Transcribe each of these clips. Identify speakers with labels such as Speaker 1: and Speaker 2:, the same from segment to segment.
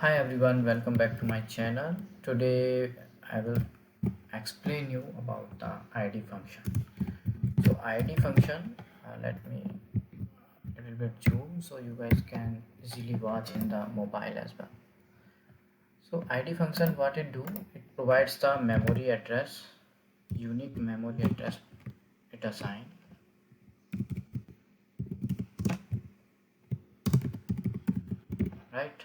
Speaker 1: Hi everyone, welcome back to my channel. Today I will explain you about the id function. So id function, let me a little bit zoom so you guys can easily watch in the mobile as well. So id function, what it do, it provides the memory address, unique memory address it assign, right?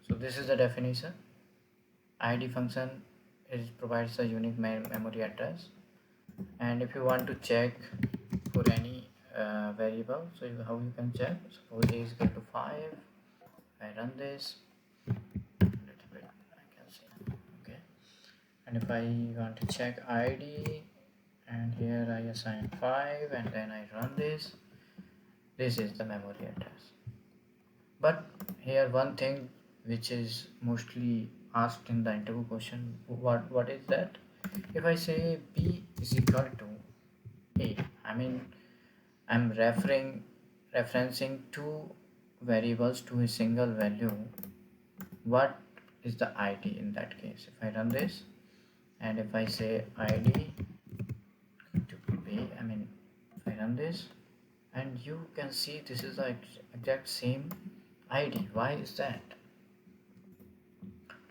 Speaker 1: So this is the definition. id function is provides a unique memory address, and if you want to check for any variable, so how you can check, suppose a is equal to 5. I run this little bit, I can see, okay. And if I want to check id, and here I assign 5 and then I run this is the memory address. But here one thing which is mostly asked in the interview question, what is that? If I say b is equal to a, I mean I'm referencing two variables to a single value. What is the id in that case? If I run this and if I say id to b, I mean if I run this, and you can see this is the exact same id. Why is that?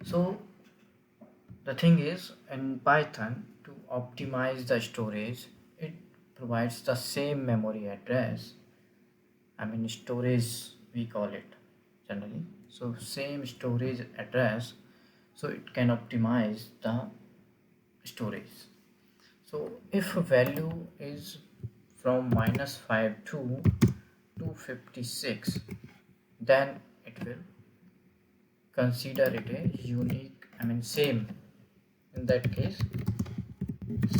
Speaker 1: So the thing is, in Python, to optimize the storage, it provides the same memory address. I mean storage we call it generally. So same storage address, so it can optimize the storage. So if a value is from -5 to 256, then it will consider it a unique, I mean same, in that case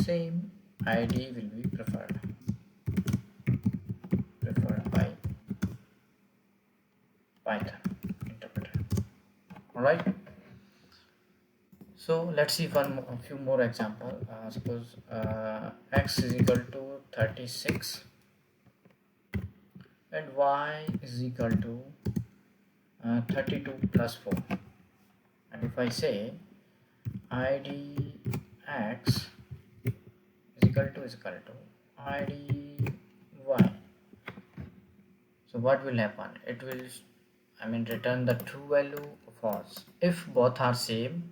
Speaker 1: same id will be preferred by Python interpreter. All right, so let's see a few more example. Suppose x is equal to 36 and y is equal to 32 plus 4, and if I say id x is equal to id y, so what will happen? It will, I mean, return the true value or false. If both are same,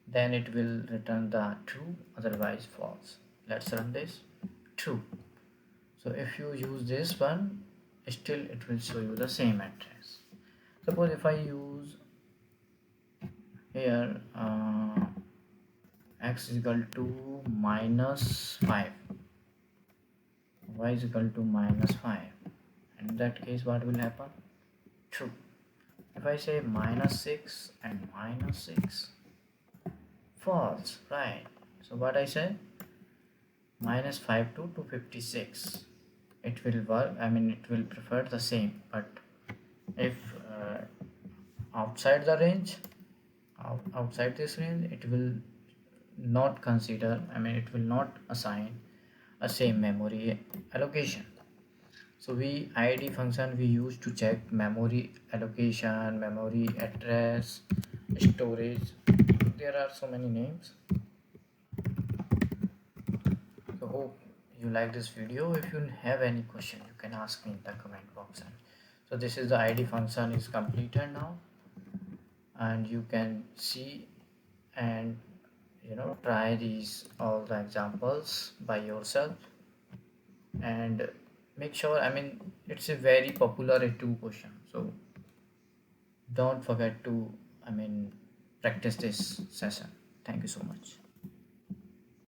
Speaker 1: then it will return the true, otherwise false. Let's run this. True. So if you use this one, still it will show you the same address. Suppose if I use here x is equal to -5, y is equal to -5, in that case what will happen? True. If I say -6 and -6, false, right? So what I say, -5 to 256, it will work, I mean it will prefer the same. But if outside the range, outside this range, it will not consider, I mean it will not assign a same memory allocation. So id function we use to check memory allocation, memory address, storage. There are so many names. So hope you like this video. If you have any question, you can ask me in the comment box. So this is the id function is completed now, and you can see and try these all the examples by yourself, and make sure, I mean it's a very popular A2 question, so don't forget to, I mean, practice this session. Thank you so much.